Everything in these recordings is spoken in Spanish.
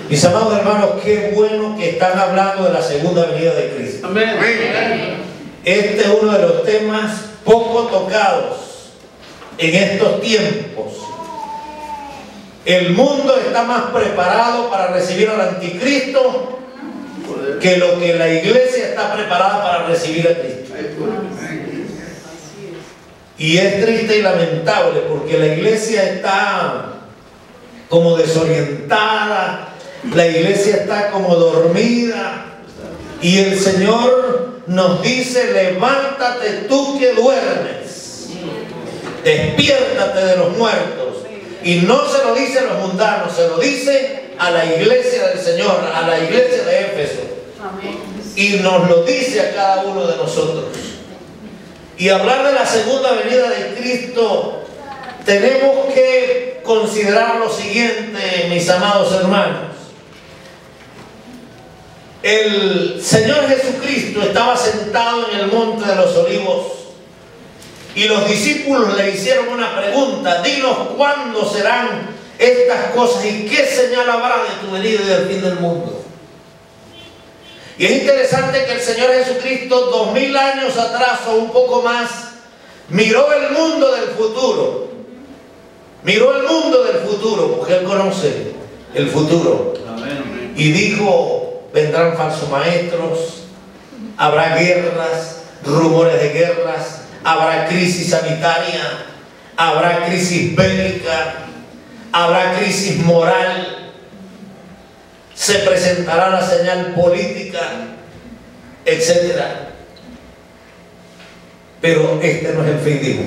Mis amados hermanos, qué bueno que están hablando de la segunda venida de Cristo. Amén. Este es uno de los temas poco tocados en estos tiempos. El mundo está más preparado para recibir al anticristo que lo que la iglesia está preparada para recibir a Cristo. Y es triste y lamentable porque la iglesia está como desorientada, la iglesia está como dormida, y el Señor nos dice: levántate tú que duermes, despiértate de los muertos. Y no se lo dice a los mundanos, se lo dice a la iglesia del Señor, a la iglesia de Éfeso. Y nos lo dice a cada uno de nosotros. Y hablar de la segunda venida de Cristo, tenemos que considerar lo siguiente, mis amados hermanos. El Señor Jesucristo estaba sentado en el monte de los olivos y los discípulos le hicieron una pregunta: dinos cuándo serán estas cosas y qué señal habrá de tu venida y del fin del mundo. Y es interesante que el Señor Jesucristo, 2000 años atrás o un poco más, miró el mundo del futuro. Miró el mundo del futuro, porque Él conoce el futuro. Y dijo: vendrán falsos maestros, habrá guerras, rumores de guerras, habrá crisis sanitaria, habrá crisis bélica, habrá crisis moral, se presentará la señal política, etc. Pero este no es el fin, dijo.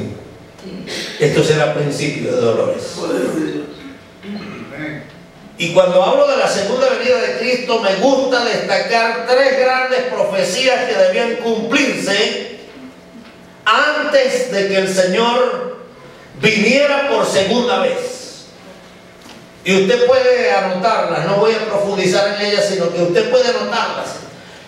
Esto será el principio de dolores. Y cuando hablo de la segunda venida de Cristo, me gusta destacar tres grandes profecías que debían cumplirse antes de que el Señor viniera por segunda vez. Y usted puede anotarlas, no voy a profundizar en ellas, sino que usted puede anotarlas.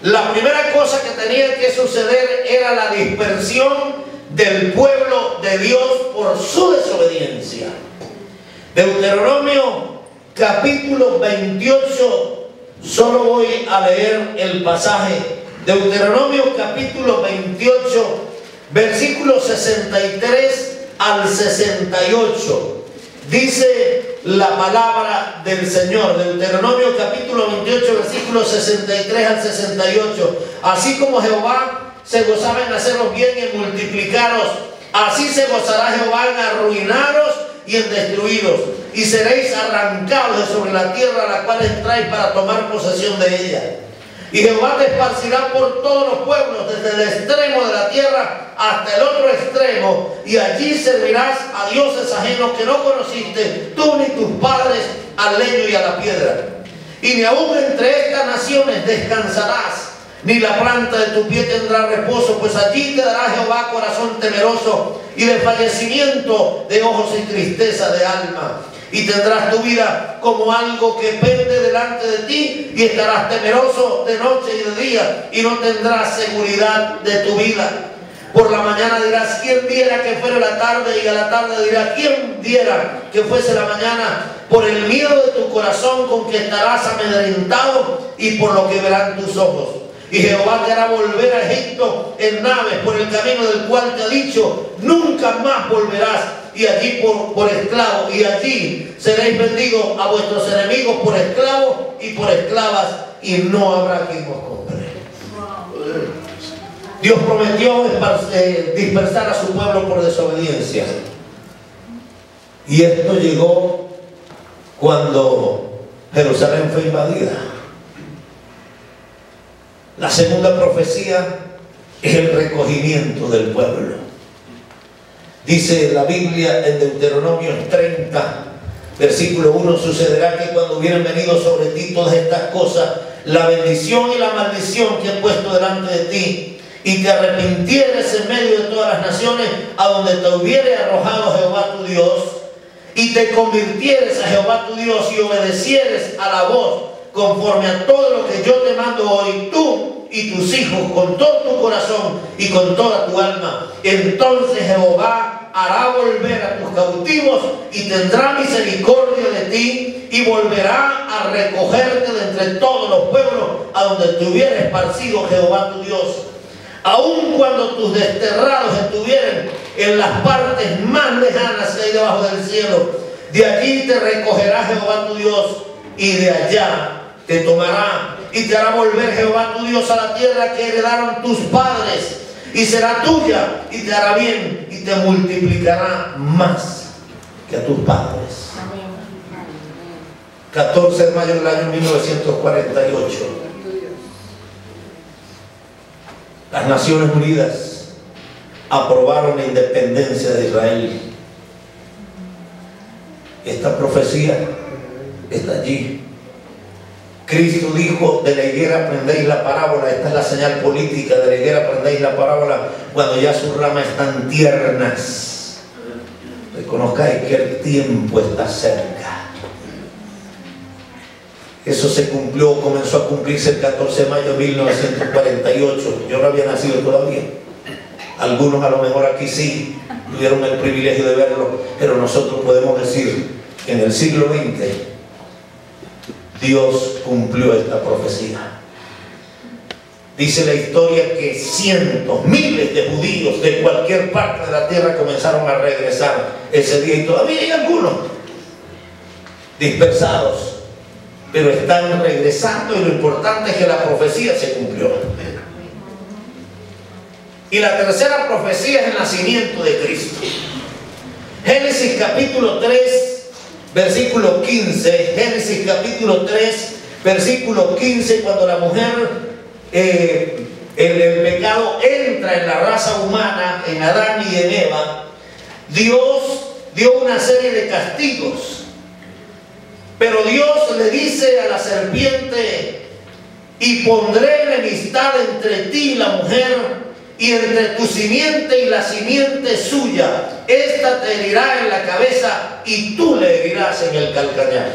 La primera cosa que tenía que suceder era la dispersión del pueblo de Dios por su desobediencia. Deuteronomio capítulo 28, solo voy a leer el pasaje. Deuteronomio capítulo 28, versículos 63 al 68. Dice la palabra del Señor, Deuteronomio capítulo 28, versículos 63 al 68. Así como Jehová se gozaba en haceros bien y en multiplicaros, así se gozará Jehová en arruinaros y en destruiros, y seréis arrancados de sobre la tierra a la cual entráis para tomar posesión de ella. Y Jehová te esparcirá por todos los pueblos, desde el extremo de la tierra hasta el otro extremo, y allí servirás a dioses ajenos que no conociste, tú ni tus padres, al leño y a la piedra. Y ni aún entre estas naciones descansarás, ni la planta de tu pie tendrá reposo, pues allí te dará Jehová corazón temeroso y desfallecimiento de ojos y tristeza de alma. Y tendrás tu vida como algo que pende delante de ti, y estarás temeroso de noche y de día, y no tendrás seguridad de tu vida. Por la mañana dirás: ¿quién diera que fuera la tarde? Y a la tarde dirás: ¿quién diera que fuese la mañana? Por el miedo de tu corazón con que estarás amedrentado, y por lo que verán tus ojos. Y Jehová te hará volver a Egipto en naves por el camino del cual te ha dicho: nunca más volverás, y allí por esclavo, y allí seréis vendidos a vuestros enemigos por esclavos y por esclavas, y no habrá quien os compre. Dios prometió dispersar a su pueblo por desobediencia, y esto llegó cuando Jerusalén fue invadida. La segunda profecía es el recogimiento del pueblo. Dice la Biblia en Deuteronomio 30, versículo 1: sucederá que cuando hubieran venido sobre ti todas estas cosas, la bendición y la maldición que he puesto delante de ti, y te arrepintieres en medio de todas las naciones a donde te hubiere arrojado Jehová tu Dios, y te convirtieres a Jehová tu Dios y obedecieres a la voz conforme a todo lo que yo te mando hoy, tú y tus hijos, con todo tu corazón y con toda tu alma, entonces Jehová hará volver a tus cautivos y tendrá misericordia de ti y volverá a recogerte de entre todos los pueblos a donde te hubiera esparcido Jehová tu Dios. Aun cuando tus desterrados estuvieren en las partes más lejanas que hay debajo del cielo, de allí te recogerá Jehová tu Dios y de allá te tomará y te hará volver Jehová tu Dios a la tierra que heredaron tus padres, y será tuya y te hará bien y te multiplicará más que a tus padres. 14 de mayo del año 1948. Las Naciones Unidas aprobaron la independencia de Israel. Esta profecía está allí. Cristo dijo: de la higuera aprendéis la parábola. Esta es la señal política: de la higuera aprendéis la parábola cuando ya sus ramas están tiernas. Reconozcáis que el tiempo está cerca. Eso se cumplió, comenzó a cumplirse el 14 de mayo de 1948. Yo no había nacido todavía. Algunos a lo mejor aquí sí tuvieron el privilegio de verlo, pero nosotros podemos decir que en el siglo XX Dios cumplió esta profecía. Dice la historia que cientos, miles de judíos de cualquier parte de la tierra comenzaron a regresar ese día, y todavía hay algunos dispersados, pero están regresando, y lo importante es que la profecía se cumplió. Y la tercera profecía es el nacimiento de Cristo. Génesis capítulo 3, versículo 15. Génesis capítulo 3, versículo 15. Cuando la mujer, el pecado entra en la raza humana, en Adán y en Eva, Dios dio una serie de castigos. Pero Dios le dice a la serpiente: y pondré enemistad entre ti y la mujer, y entre tu simiente y la simiente suya. Esta te herirá en la cabeza y tú le herirás en el calcañar.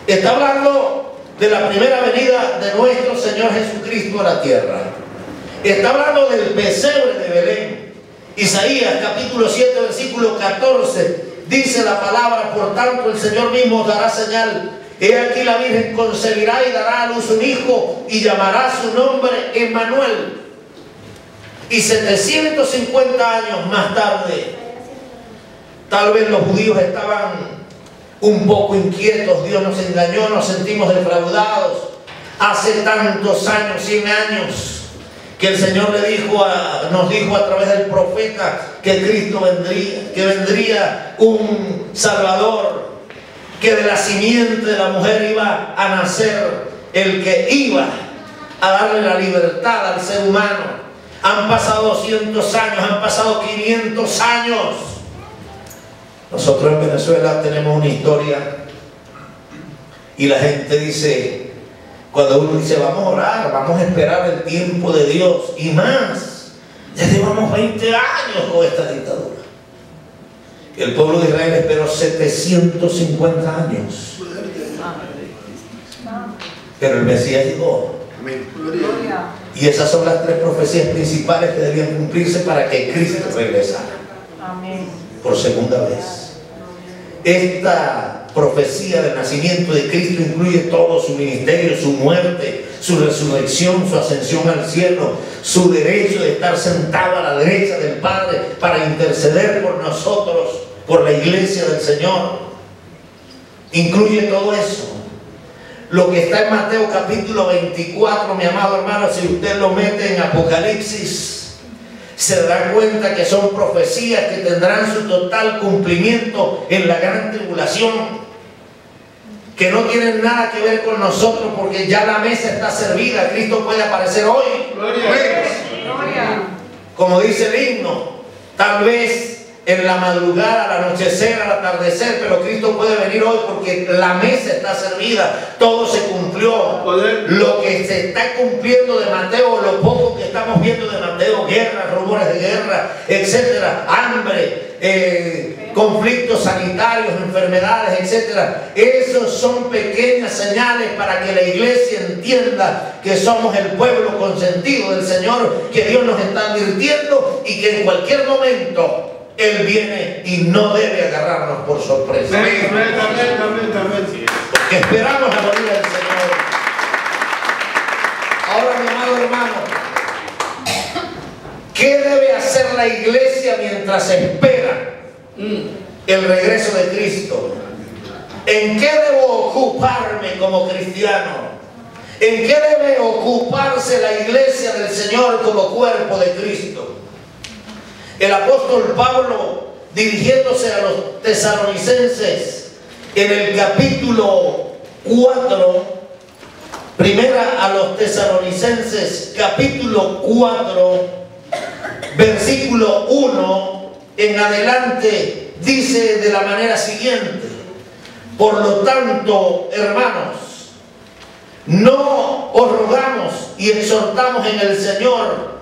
Está hablando de la primera venida de nuestro Señor Jesucristo a la tierra. Está hablando del pesebre de Belén. Isaías capítulo 7, versículo 14. Dice la palabra: por tanto el Señor mismo dará señal. He aquí la Virgen concebirá y dará a luz un hijo, y llamará su nombre Emmanuel. Y 750 años más tarde, tal vez los judíos estaban un poco inquietos. Dios nos engañó, nos sentimos defraudados. Hace tantos años, 100 años, que el Señor nos dijo a través del profeta que Cristo vendría, que vendría un Salvador, que de la simiente de la mujer iba a nacer el que iba a darle la libertad al ser humano. Han pasado 200 años, han pasado 500 años. Nosotros en Venezuela tenemos una historia, y la gente dice, cuando uno dice vamos a orar, vamos a esperar el tiempo de Dios, y más, ya llevamos 20 años con esta dictadura. El pueblo de Israel esperó 750 años, pero el Mesías llegó. Y esas son las tres profecías principales que debían cumplirse para que Cristo regresara por segunda vez. Esta profecía del nacimiento de Cristo incluye todo su ministerio, su muerte, su resurrección, su ascensión al cielo, su derecho de estar sentado a la derecha del Padre para interceder por nosotros, por la iglesia del Señor. Incluye todo eso. Lo que está en Mateo capítulo 24, mi amado hermano, si usted lo mete en Apocalipsis, se dará cuenta que son profecías que tendrán su total cumplimiento en la gran tribulación, que no tienen nada que ver con nosotros, porque ya la mesa está servida. Cristo puede aparecer hoy. Gloria. Como dice el himno, tal vez en la madrugada, al anochecer, al atardecer, pero Cristo puede venir hoy porque la mesa está servida, todo se cumplió. Lo que se está cumpliendo de Mateo, lo poco que estamos viendo de Mateo, guerras, rumores de guerra, etcétera, hambre, conflictos sanitarios, enfermedades, etcétera. Esos son pequeñas señales para que la iglesia entienda que somos el pueblo consentido del Señor, que Dios nos está advirtiendo y que en cualquier momento Él viene y no debe agarrarnos por sorpresa. Amén, amén, amén, amén. Porque esperamos la venida del Señor. Ahora, mi amado hermano, ¿qué debe hacer la iglesia mientras espera el regreso de Cristo? ¿En qué debo ocuparme como cristiano? ¿En qué debe ocuparse la iglesia del Señor como cuerpo de Cristo? El apóstol Pablo, dirigiéndose a los tesalonicenses en el capítulo 4, primera a los tesalonicenses capítulo 4, versículo 1 en adelante, dice de la manera siguiente: por lo tanto, hermanos, no os rogamos y exhortamos en el Señor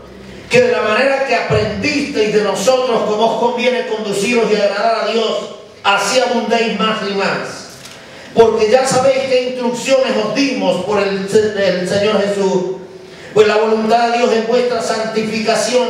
que de la manera que aprendisteis de nosotros como os conviene conduciros y agradar a Dios, así abundéis más y más. Porque ya sabéis qué instrucciones os dimos por el Señor Jesús. Pues la voluntad de Dios es vuestra santificación,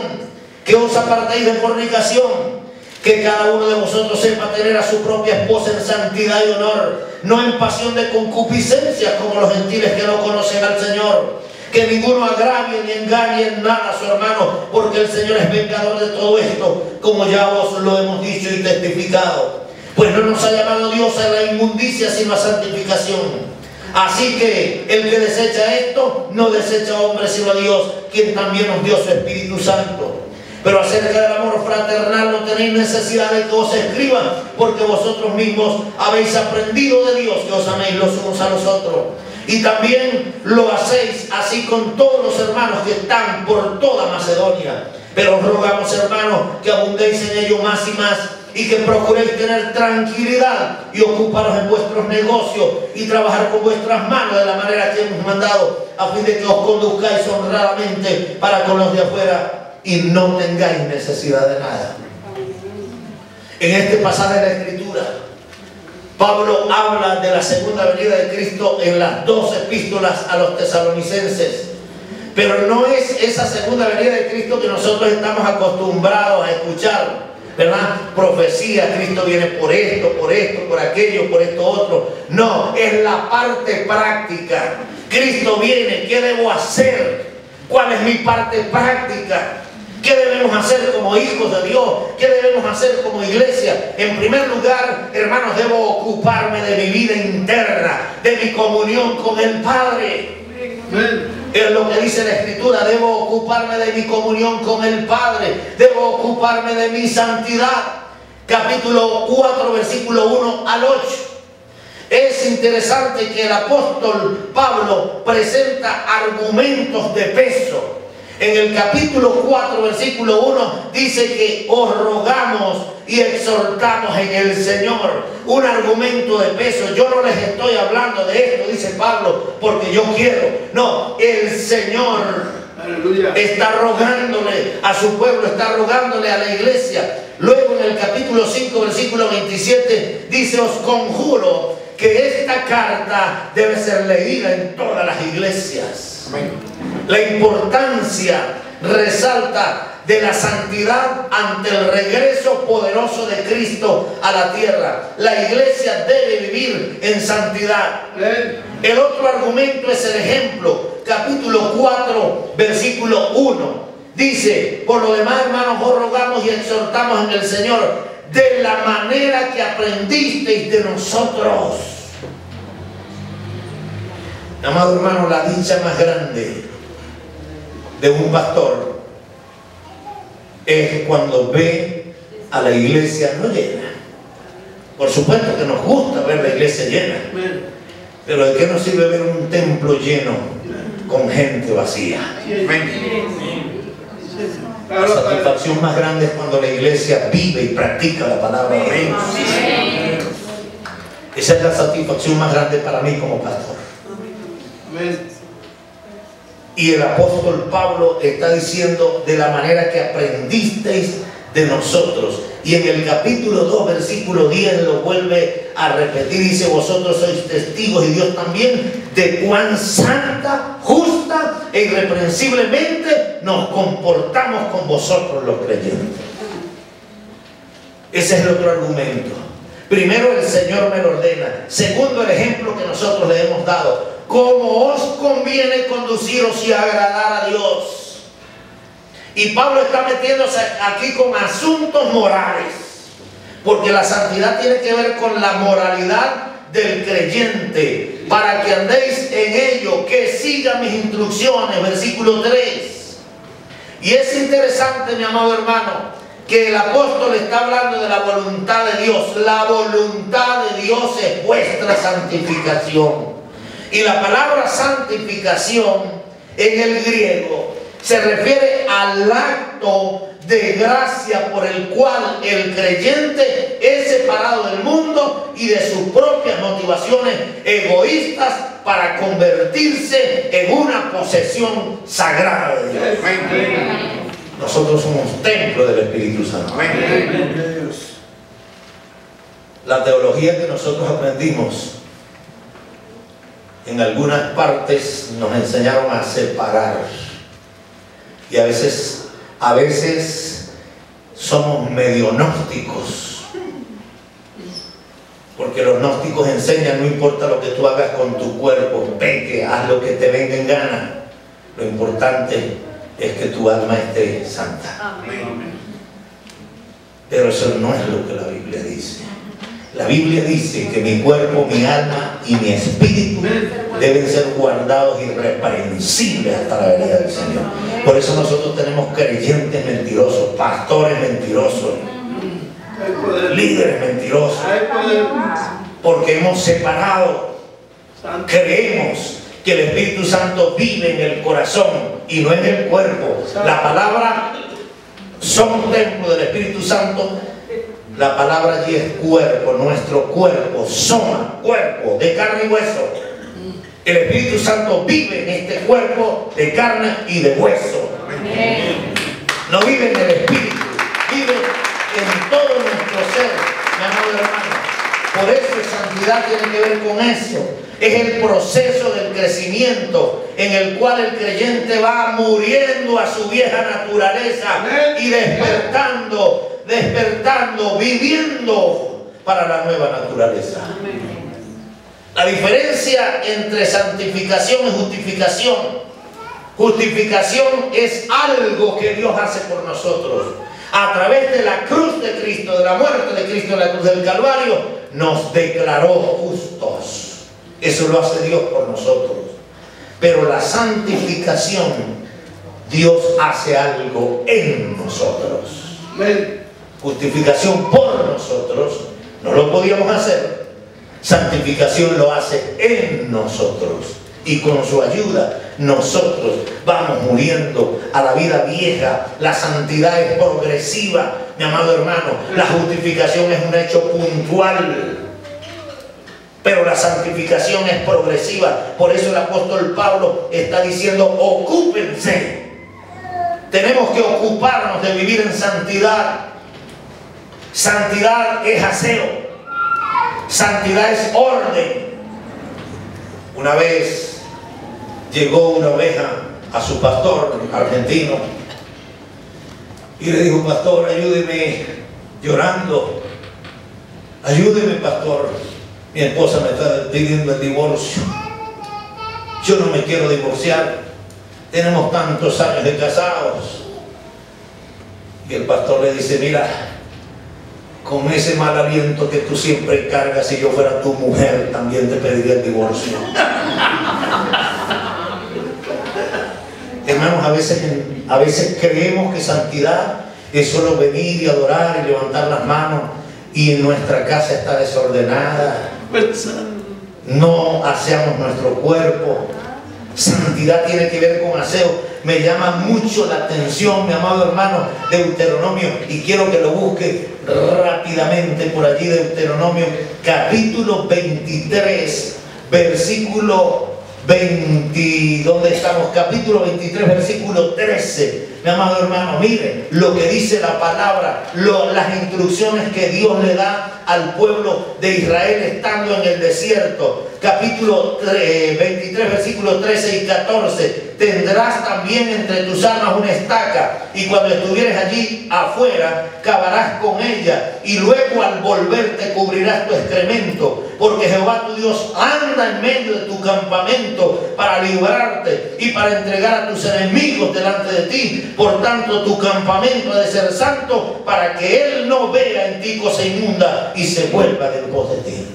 que os apartéis de fornicación, que cada uno de vosotros sepa tener a su propia esposa en santidad y honor, no en pasión de concupiscencia como los gentiles que no conocen al Señor. Que ninguno agravie ni engañe en nada a su hermano, porque el Señor es vengador de todo esto, como ya os lo hemos dicho y testificado. Pues no nos ha llamado Dios a la inmundicia, sino a santificación. Así que el que desecha esto, no desecha a hombre, sino a Dios, quien también nos dio su Espíritu Santo. Pero acerca del amor fraternal no tenéis necesidad de que os escriba, porque vosotros mismos habéis aprendido de Dios que os améis los unos a los otros. Y también lo hacéis así con todos los hermanos que están por toda Macedonia. Pero os rogamos, hermanos, que abundéis en ello más y más, y que procuréis tener tranquilidad y ocuparos en vuestros negocios y trabajar con vuestras manos de la manera que hemos mandado, a fin de que os conduzcáis honradamente para con los de afuera y no tengáis necesidad de nada. En este pasaje de la Escritura, Pablo habla de la segunda venida de Cristo en las dos epístolas a los tesalonicenses. Pero no es esa segunda venida de Cristo que nosotros estamos acostumbrados a escuchar, ¿verdad? Profecía, Cristo viene por esto, por aquello, por esto otro. No, es la parte práctica. Cristo viene, ¿qué debo hacer? ¿Cuál es mi parte práctica? ¿Qué debemos hacer como hijos de Dios? ¿Qué debemos hacer como iglesia? En primer lugar, hermanos, debo ocuparme de mi vida interna, de mi comunión con el Padre. Es lo que dice la Escritura: debo ocuparme de mi comunión con el Padre, debo ocuparme de mi santidad. Capítulo 4, versículo 1 al 8. Es interesante que el apóstol Pablo presenta argumentos de peso. En el capítulo 4, versículo 1, dice que os rogamos y exhortamos en el Señor. Un argumento de peso. Yo no les estoy hablando de esto, dice Pablo, porque yo quiero. No, el Señor está rogándole a su pueblo, está rogándole a la iglesia. Luego en el capítulo 5, versículo 27, dice: os conjuro que esta carta debe ser leída en todas las iglesias. Amén. La importancia resalta de la santidad ante el regreso poderoso de Cristo a la tierra. La iglesia debe vivir en santidad. El otro argumento es el ejemplo. Capítulo 4, versículo 1. Dice: por lo demás, hermanos, os rogamos y exhortamos en el Señor, de la manera que aprendisteis de nosotros. Amado hermano, la dicha más grande de un pastor es cuando ve a la iglesia no llena. Por supuesto que nos gusta ver la iglesia llena, pero ¿de qué nos sirve ver un templo lleno con gente vacía? La satisfacción más grande es cuando la iglesia vive y practica la palabra de Dios. Esa es la satisfacción más grande para mí como pastor. Y el apóstol Pablo está diciendo: de la manera que aprendisteis de nosotros. Y en el capítulo 2, versículo 10 lo vuelve a repetir. Dice: vosotros sois testigos, y Dios también, de cuán santa, justa e irreprensiblemente nos comportamos con vosotros los creyentes. Ese es el otro argumento. Primero, el Señor me lo ordena. Segundo, el ejemplo que nosotros le hemos dado. Cómo os conviene conduciros y agradar a Dios. Y Pablo está metiéndose aquí con asuntos morales, porque la santidad tiene que ver con la moralidad del creyente, para que andéis en ello, que siga mis instrucciones, versículo 3. Y es interesante, mi amado hermano, que el apóstol está hablando de la voluntad de Dios. La voluntad de Dios es vuestra santificación. Y la palabra santificación en el griego se refiere al acto de gracia por el cual el creyente es separado del mundo y de sus propias motivaciones egoístas para convertirse en una posesión sagrada de Dios. Nosotros somos templo del Espíritu Santo. La teología que nosotros aprendimos, en algunas partes nos enseñaron a separar. Y a veces somos medio gnósticos, porque los gnósticos enseñan: no importa lo que tú hagas con tu cuerpo, peque, haz lo que te venga en gana, lo importante es que tu alma esté santa. Amén. Pero eso no es lo que la Biblia dice. La Biblia dice que mi cuerpo, mi alma y mi espíritu deben ser guardados irreprensibles hasta la venida del Señor. Por eso nosotros tenemos creyentes mentirosos, pastores mentirosos, líderes mentirosos, porque hemos separado. Creemos que el Espíritu Santo vive en el corazón y no en el cuerpo. La palabra somos templo del Espíritu Santo. La palabra allí es cuerpo, nuestro cuerpo, soma, cuerpo de carne y hueso. El Espíritu Santo vive en este cuerpo de carne y de hueso. No vive en el Espíritu, vive en todo nuestro ser, mi amado hermano. Por eso santidad tiene que ver con eso. Es el proceso del crecimiento en el cual el creyente va muriendo a su vieja naturaleza y despertando, viviendo para la nueva naturaleza. La diferencia entre santificación y justificación. Justificación es algo que Dios hace por nosotros. A través de la cruz de Cristo, de la muerte de Cristo en la cruz del Calvario, nos declaró justos. Eso lo hace Dios por nosotros. Pero la santificación, Dios hace algo en nosotros. Justificación por nosotros no lo podíamos hacer. Santificación lo hace en nosotros. Y con su ayuda nosotros vamos muriendo a la vida vieja. La santidad es progresiva, mi amado hermano. La justificación es un hecho puntual, pero la santificación es progresiva. Por eso el apóstol Pablo está diciendo: ocúpense. Tenemos que ocuparnos de vivir en santidad. Santidad es aseo. Santidad es orden. Una vez llegó una oveja a su pastor argentino y le dijo: pastor, ayúdeme, llorando, ayúdeme, pastor, mi esposa me está pidiendo el divorcio, yo no me quiero divorciar, tenemos tantos años de casados. Y el pastor le dice: mira, con ese mal aliento que tú siempre cargas, si yo fuera tu mujer también te pediría el divorcio. Hermanos, a veces creemos que santidad es solo venir y adorar y levantar las manos, y en nuestra casa está desordenada, no aseamos nuestro cuerpo. Santidad tiene que ver con aseo. Me llama mucho la atención, mi amado hermano, Deuteronomio, y quiero que lo busque rápidamente por allí. Deuteronomio capítulo 23 versículo 20, ¿dónde estamos? Capítulo 23 versículo 13. Mi amado hermano, mire lo que dice la palabra, las instrucciones que Dios le da al pueblo de Israel estando en el desierto. Capítulo 23, versículos 13 y 14. Tendrás también entre tus armas una estaca, y cuando estuvieres allí afuera, cavarás con ella, y luego al volver te cubrirás tu excremento, porque Jehová tu Dios anda en medio de tu campamento para librarte y para entregar a tus enemigos delante de ti. Por tanto, tu campamento ha de ser santo, para que él no vea en ti cosa inmunda y se vuelva en pos de ti.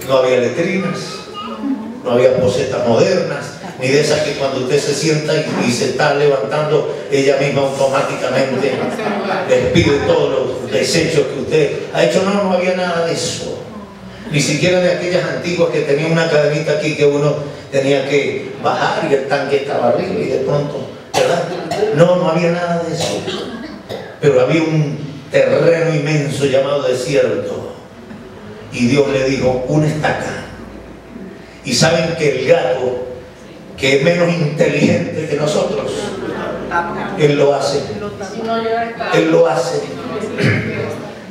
No había letrinas, no había posetas modernas, ni de esas que cuando usted se sienta y se está levantando, ella misma automáticamente despide todos los desechos que usted ha hecho. No, no había nada de eso. Ni siquiera de aquellas antiguas que tenían una cadenita aquí que uno tenía que bajar y el tanque estaba arriba y de pronto, ¿verdad? No, no había nada de eso. Pero había un terreno inmenso llamado desierto. Y Dios le dijo, una estaca. Y saben que el gato, que es menos inteligente que nosotros, él lo hace. Él lo hace.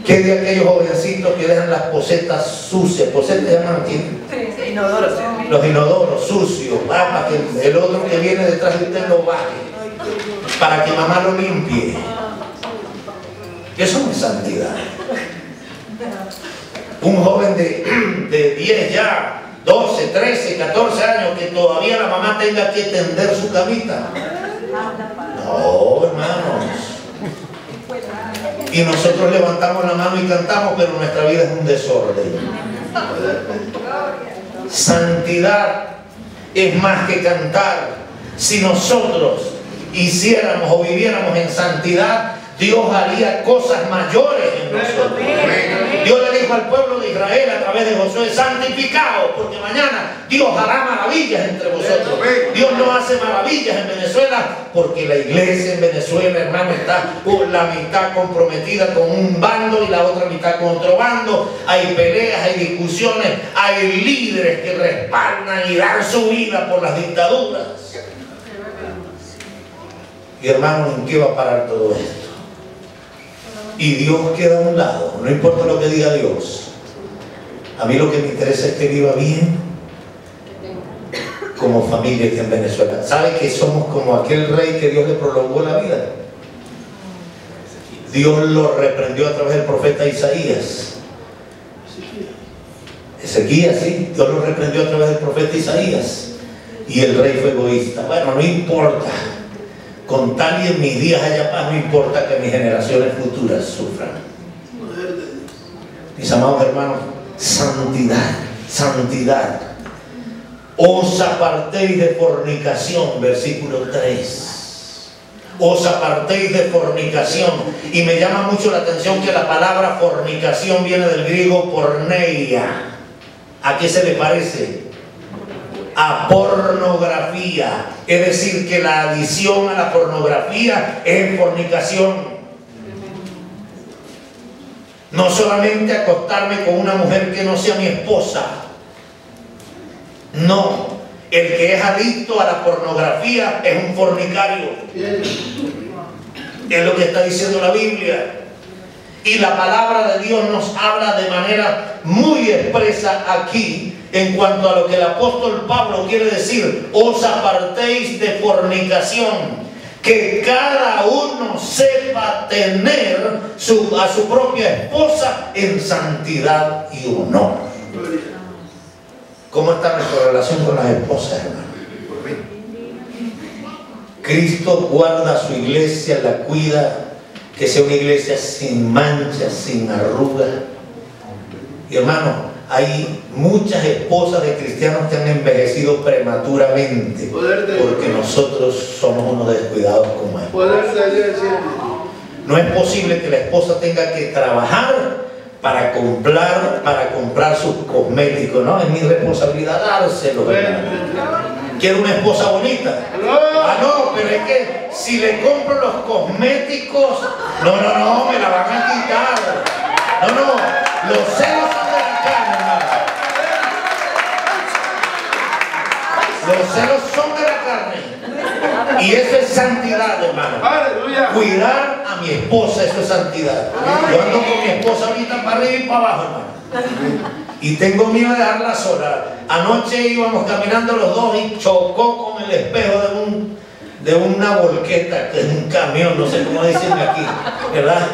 ¿Qué de aquellos jovencitos que dejan las posetas sucias? ¿Posetas se llaman aquí? Sí, inodoros. Los inodoros sucios, para que el otro que viene detrás de usted lo baje, para que mamá lo limpie. Eso no es santidad. Un joven de 10 ya, 12, 13, 14 años, que todavía la mamá tenga que tender su camita. No, hermanos. Y nosotros levantamos la mano y cantamos, pero nuestra vida es un desorden. Santidad es más que cantar. Si nosotros hiciéramos o viviéramos en santidad, Dios haría cosas mayores en nosotros. Dios le dijo al pueblo de Israel a través de Josué, santificaos, porque mañana Dios hará maravillas entre vosotros. Dios no hace maravillas en Venezuela porque la iglesia en Venezuela, hermano, está por la mitad comprometida con un bando y la otra mitad con otro bando. Hay peleas, hay discusiones, hay líderes que respaldan y dan su vida por las dictaduras. Y hermano, ¿en qué va a parar todo esto? Y Dios queda a un lado, no importa lo que diga Dios. A mí lo que me interesa es que viva bien como familia aquí en Venezuela. ¿Sabe que somos como aquel rey que Dios le prolongó la vida? Dios lo reprendió a través del profeta Isaías. Ezequías, sí, Dios lo reprendió a través del profeta Isaías. Y el rey fue egoísta. Bueno, no importa. Con tal y en mis días haya paz, no importa que mis generaciones futuras sufran. Mis amados hermanos, santidad, santidad. Os apartéis de fornicación, versículo 3. Os apartéis de fornicación. Y me llama mucho la atención que la palabra fornicación viene del griego porneia. ¿A qué se le parece? A pornografía. Es decir, que la adición a la pornografía es fornicación. No solamente acostarme con una mujer que no sea mi esposa. No, el que es adicto a la pornografía es un fornicario. Es lo que está diciendo la Biblia. Y la palabra de Dios nos habla de manera muy expresa aquí en cuanto a lo que el apóstol Pablo quiere decir. Os apartéis de fornicación. Que cada uno sepa tener a su propia esposa en santidad y honor. ¿Cómo está nuestra relación con las esposas, hermano? Cristo guarda a su iglesia, la cuida, que sea una iglesia sin manchas, sin arrugas. Y hermano, hay muchas esposas de cristianos que han envejecido prematuramente porque nosotros somos unos descuidados como él. No es posible que la esposa tenga que trabajar para comprar sus cosméticos. No, es mi responsabilidad dárselo. Quiero una esposa bonita. Ah, no, pero es que si le compro los cosméticos, no, me la van a quitar. No, los celos son de la carne, hermano. Los celos son de la carne. Y eso es santidad, hermano. Cuidar a a mi esposa, eso es santidad. Yo ando con mi esposa ahorita para arriba y para abajo, hermano. Y tengo miedo de dejarla sola. Anoche íbamos caminando los dos y chocó con el espejo de una volqueta, que es un camión, no sé cómo decirme aquí, ¿verdad?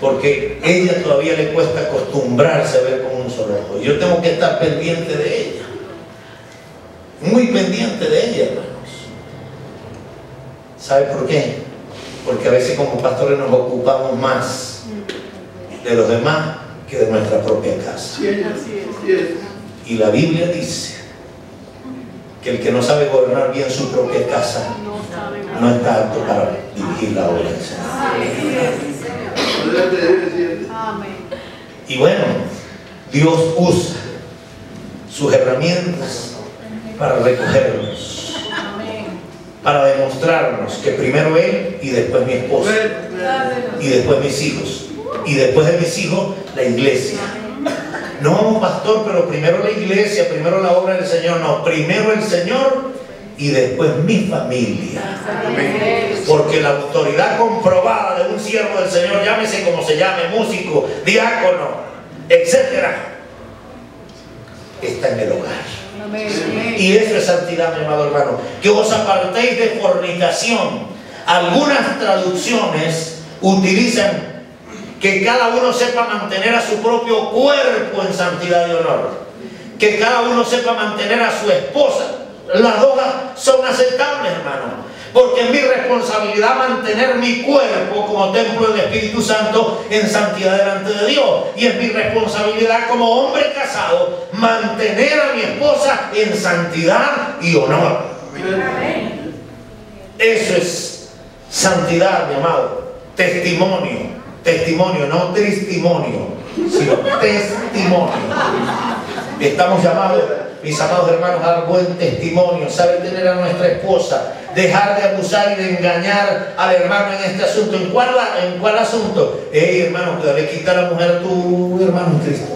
Porque ella todavía le cuesta acostumbrarse a ver con un solo ojo. Yo tengo que estar pendiente de ella. Muy pendiente de ella, hermanos. ¿Sabe por qué? Porque a veces como pastores nos ocupamos más de los demás que de nuestra propia casa. Y la Biblia dice que el que no sabe gobernar bien su propia casa no está apto para dirigir la obra del Señor. Y bueno, Dios usa sus herramientas para recogernos, para demostrarnos que primero Él y después mi esposa y después mis hijos y después de mis hijos la iglesia. No, pastor, pero primero la iglesia, primero la obra del Señor. No, primero el Señor y después mi familia. Porque la autoridad comprobada de un siervo del Señor, llámese como se llame, músico, diácono, etcétera, está en el hogar. Y eso es santidad, mi amado hermano. Que os apartéis de fornicación. Algunas traducciones utilizan que cada uno sepa mantener a su propio cuerpo en santidad y honor. Que cada uno sepa mantener a su esposa. Las dos son aceptables, hermano. Porque es mi responsabilidad mantener mi cuerpo como templo del Espíritu Santo en santidad delante de Dios. Y es mi responsabilidad como hombre casado mantener a mi esposa en santidad y honor. Eso es santidad, mi amado. Testimonio. Testimonio, no testimonio, sino testimonio. Estamos llamados, mis amados hermanos, a dar buen testimonio, saber tener a nuestra esposa, dejar de abusar y de engañar al hermano en este asunto. ¿En cuál asunto? Hermano, cuidado, le quita a la mujer a tu hermano en Cristo.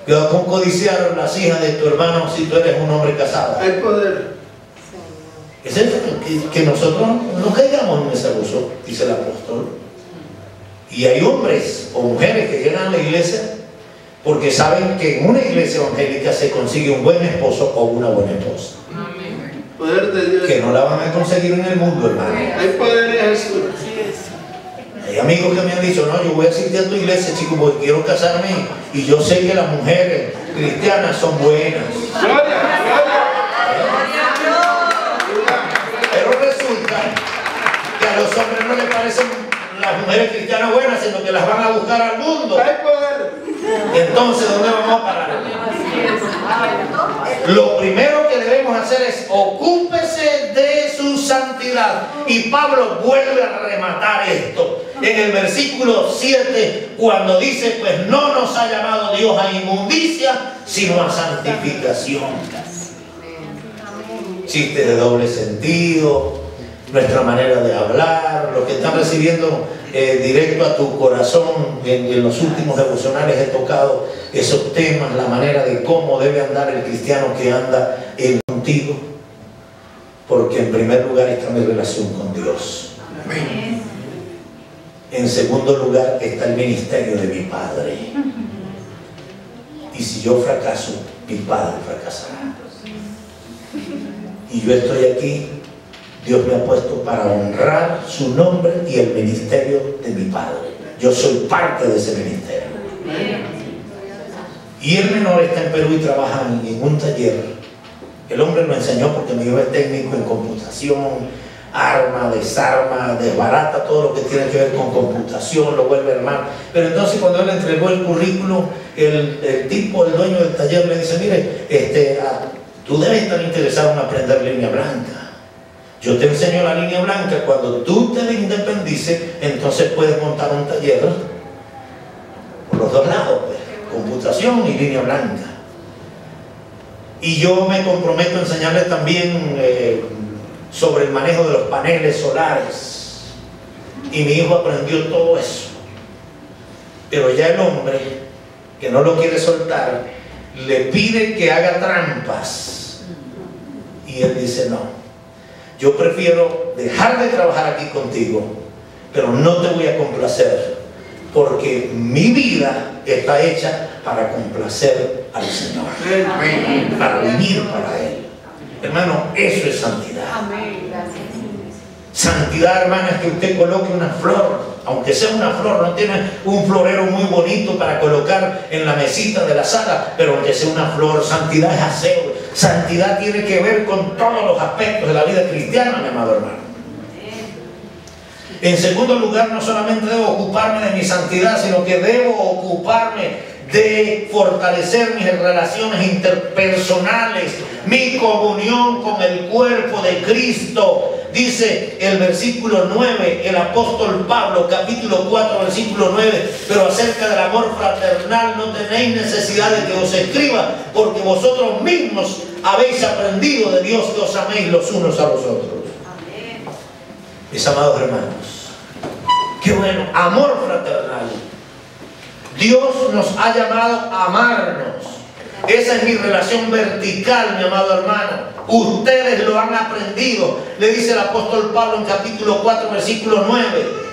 Cuidado con codiciar las hijas de tu hermano si tú eres un hombre casado. Hay poder. Es que nosotros no caigamos en ese abuso, dice el apóstol. Y hay hombres o mujeres que llegan a la iglesia porque saben que en una iglesia evangélica se consigue un buen esposo o una buena esposa. Amén. Poder de Dios. Que no la van a conseguir en el mundo, hermano. Hay poder en Jesús. Hay amigos que me han dicho, no, yo voy a asistir a tu iglesia, chico, porque quiero casarme y yo sé que las mujeres cristianas son buenas. Pero resulta que a los hombres no les parecen las mujeres cristianas buenas, sino que las van a buscar al mundo. Entonces, ¿dónde vamos a parar? Lo primero que debemos hacer es ocúpese de su santidad. Y Pablo vuelve a rematar esto en el versículo 7, cuando dice, pues no nos ha llamado Dios a inmundicia, sino a santificación. Chistes de doble sentido, nuestra manera de hablar, lo que están recibiendo directo a tu corazón. En los últimos devocionales he tocado esos temas, la manera de cómo debe andar el cristiano que anda contigo, porque en primer lugar está mi relación con Dios. Amén. En segundo lugar está el ministerio de mi Padre, y si yo fracaso, mi Padre fracasará. Y yo estoy aquí, Dios me ha puesto para honrar su nombre y el ministerio de mi Padre. Yo soy parte de ese ministerio. Y el menor está en Perú y trabaja en un taller. El hombre lo enseñó porque me lleva técnico en computación, arma, desarma, desbarata todo lo que tiene que ver con computación, lo vuelve hermano. Pero entonces cuando él entregó el currículum, el tipo, el dueño del taller, le dice, mire, tú debes estar interesado en aprender línea blanca. Yo te enseño la línea blanca. Cuando tú te independices, entonces puedes montar un taller por los dos lados, pues, computación y línea blanca. Y yo me comprometo a enseñarle también sobre el manejo de los paneles solares. Y mi hijo aprendió todo eso. Pero ya el hombre, que no lo quiere soltar, le pide que haga trampas. Y él dice, no, yo prefiero dejar de trabajar aquí contigo pero no te voy a complacer, porque mi vida está hecha para complacer al Señor, para vivir para Él. Hermano, eso es santidad. Santidad, hermana, es que usted coloque una flor, aunque sea una flor, no tiene un florero muy bonito para colocar en la mesita de la sala, pero aunque sea una flor. Santidad es aseo. Santidad tiene que ver con todos los aspectos de la vida cristiana, mi amado hermano. En segundo lugar, no solamente debo ocuparme de mi santidad, sino que debo ocuparme de fortalecer mis relaciones interpersonales, mi comunión con el cuerpo de Cristo. Dice el versículo 9, el apóstol Pablo, capítulo 4, versículo 9, pero acerca del amor fraternal no tenéis necesidad de que os escriba, porque vosotros mismos habéis aprendido de Dios que os améis los unos a los otros. Amén. Mis amados hermanos, qué bueno, amor fraternal. Dios nos ha llamado a amarnos. Esa es mi relación vertical, mi amado hermano. Ustedes lo han aprendido. Le dice el apóstol Pablo en capítulo 4, versículo 9,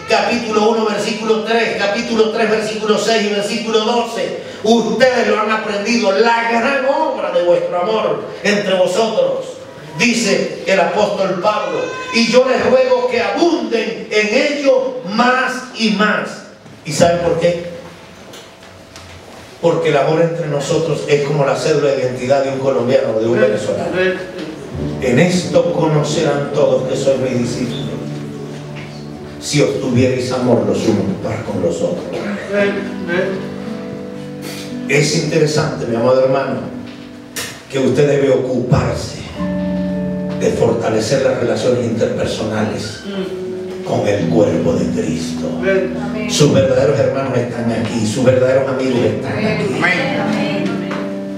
capítulo 1, versículo 3, capítulo 3, versículo 6 y versículo 12. Ustedes lo han aprendido, la gran obra de vuestro amor entre vosotros, dice el apóstol Pablo. Y yo les ruego que abunden en ello más y más. ¿Y saben por qué? Porque el amor entre nosotros es como la cédula de identidad de un colombiano o de un venezolano. En esto conocerán todos que sois mis discípulos, si os tuvierais amor los unos para con los otros. Es interesante, mi amado hermano, que usted debe ocuparse de fortalecer las relaciones interpersonales con el cuerpo de Cristo. Sus verdaderos hermanos están aquí, sus verdaderos amigos están aquí.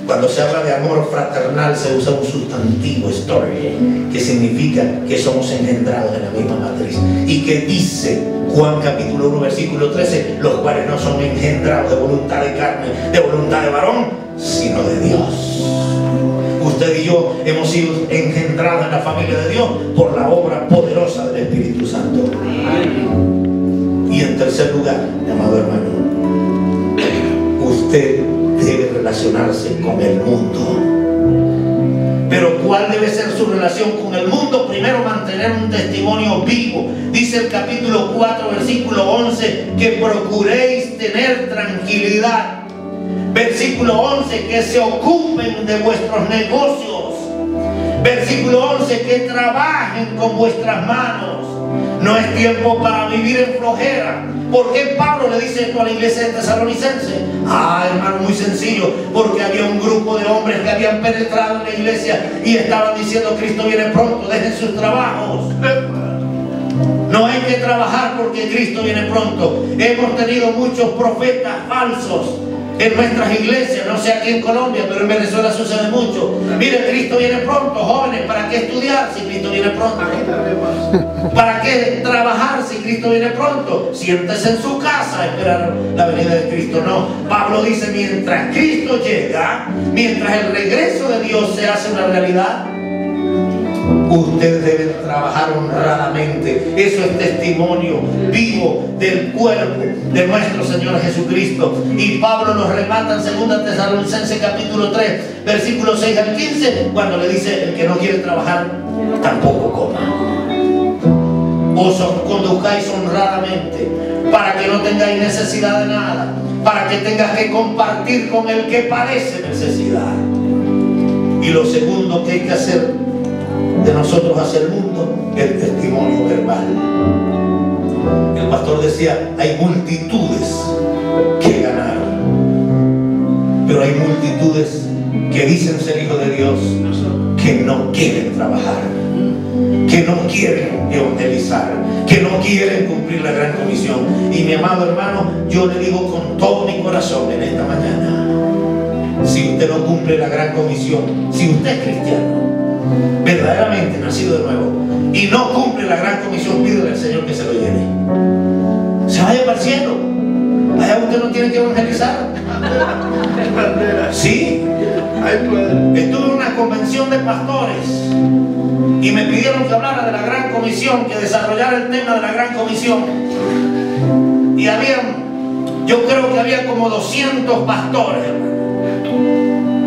Cuando se habla de amor fraternal se usa un sustantivo, story, que significa que somos engendrados en la misma matriz. Y que dice Juan capítulo 1 versículo 13, los cuales no son engendrados de voluntad de carne, de voluntad de varón, sino de Dios. Usted y yo hemos sido engendrados en la familia de Dios por la obra poderosa del Espíritu Santo. Y en tercer lugar, mi amado hermano, usted debe relacionarse con el mundo. Pero ¿cuál debe ser su relación con el mundo? Primero, mantener un testimonio vivo. Dice el capítulo 4, versículo 11, que procuréis tener tranquilidad. Versículo 11, que se ocupen de vuestros negocios. Versículo 11, que trabajen con vuestras manos. No es tiempo para vivir en flojera. ¿Por qué Pablo le dice esto a la iglesia de Tesalonicense? Hermano, muy sencillo. Porque había un grupo de hombres que habían penetrado en la iglesia y estaban diciendo: Cristo viene pronto, dejen sus trabajos. No hay que trabajar porque Cristo viene pronto. Hemos tenido muchos profetas falsos en nuestras iglesias, no sé aquí en Colombia, pero en Venezuela sucede mucho. Mire, Cristo viene pronto, jóvenes, ¿para qué estudiar si Cristo viene pronto? ¿Para qué trabajar si Cristo viene pronto? Siéntese en su casa a esperar la venida de Cristo. No, Pablo dice: mientras Cristo llega, mientras el regreso de Dios se hace una realidad, ustedes deben trabajar honradamente. Eso es testimonio vivo del cuerpo de nuestro Señor Jesucristo. Y Pablo nos remata en 2 Tesalonicenses capítulo 3, versículos 6 al 15, cuando le dice: el que no quiere trabajar, tampoco coma. Os conduzcáis honradamente, para que no tengáis necesidad de nada, para que tengas que compartir con el que padece necesidad. Y lo segundo que hay que hacer de nosotros hacia el mundo, el testimonio verbal. El pastor decía: hay multitudes que ganar, pero hay multitudes que dicen ser hijos de Dios, que no quieren trabajar, que no quieren evangelizar, que no quieren cumplir la gran comisión. Y mi amado hermano, yo le digo con todo mi corazón en esta mañana: si usted no cumple la gran comisión, si usted es cristiano, verdaderamente nacido de nuevo, y no cumple la gran comisión, pídele al Señor que se lo lleve. Se vaya para el cielo. Allá usted no tiene que evangelizar. Sí. Estuve en una convención de pastores y me pidieron que hablara de la Gran Comisión, que desarrollara el tema de la Gran Comisión. Y yo creo que había como 200 pastores, hermano.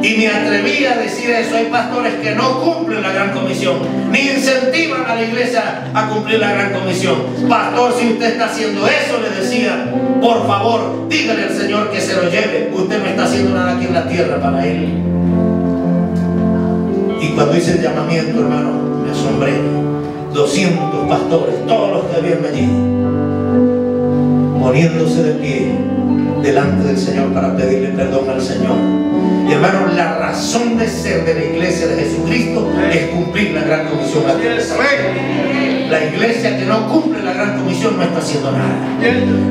Y me atreví a decir eso. Hay pastores que no cumplen la Gran Comisión, ni incentivan a la iglesia a cumplir la Gran Comisión. Pastor, si usted está haciendo eso, le decía, por favor, dígale al Señor que se lo lleve. Usted no está haciendo nada aquí en la tierra para Él. Y cuando hice el llamamiento, hermano, me asombré. 200 pastores, todos los que habían allí, poniéndose de pie delante del Señor para pedirle perdón al Señor. Y hermano, la razón de ser de la iglesia de Jesucristo es cumplir la Gran Comisión. La iglesia que no cumple la Gran Comisión no está haciendo nada.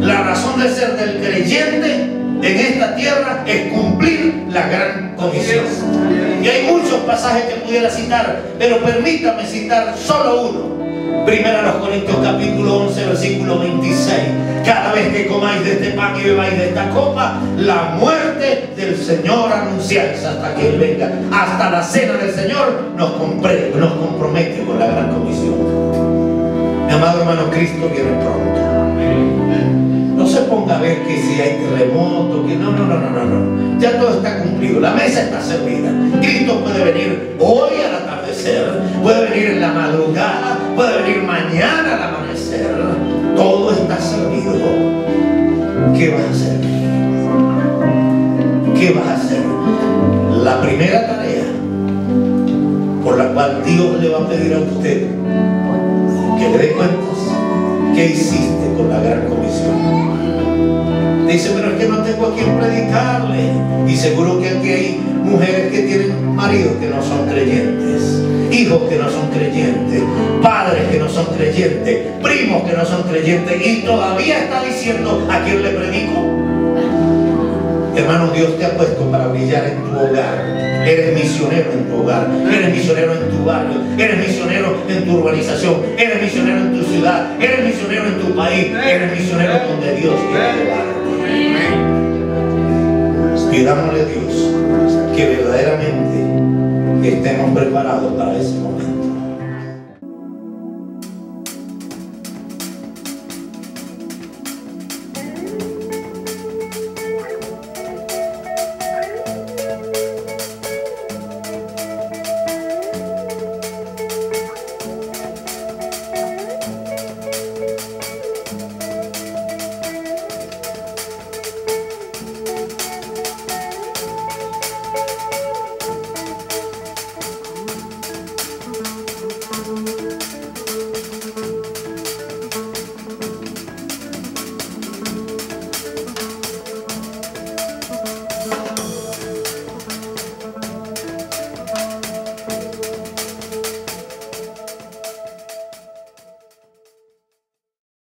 La razón de ser del creyente en esta tierra es cumplir la Gran Comisión. Y hay muchos pasajes que pudiera citar, pero permítame citar solo uno. Primera a los Corintios capítulo 11 versículo 26. Cada vez que comáis de este pan y bebáis de esta copa, la muerte del Señor anunciáis hasta que Él venga. Hasta la cena del Señor nos compromete con la Gran Comisión. Mi amado hermano, Cristo viene pronto. No se ponga a ver que si hay terremoto, que no. Ya todo está cumplido, la mesa está servida. Cristo puede venir hoy al atardecer, puede venir en la madrugada, puede venir mañana al amanecer. Todo está servido. ¿Qué vas a hacer? ¿Qué vas a hacer? La primera tarea por la cual Dios le va a pedir a usted que le dé cuentas. ¿Qué hiciste con la Gran Comisión? Dice, pero es que no tengo a quien predicarle. Y seguro que aquí hay mujeres que tienen maridos que no son creyentes, hijos que no son creyentes, padres que no son creyentes, primos que no son creyentes, y todavía está diciendo, ¿a quién le predico? Hermano, Dios te ha puesto para brillar en tu hogar. Eres misionero en tu hogar, eres misionero en tu barrio, eres misionero en tu urbanización, eres misionero en tu ciudad, eres misionero en tu país, eres misionero donde Dios quiere llevarte. Pidámosle a Dios que verdaderamente estemos preparados para ese momento.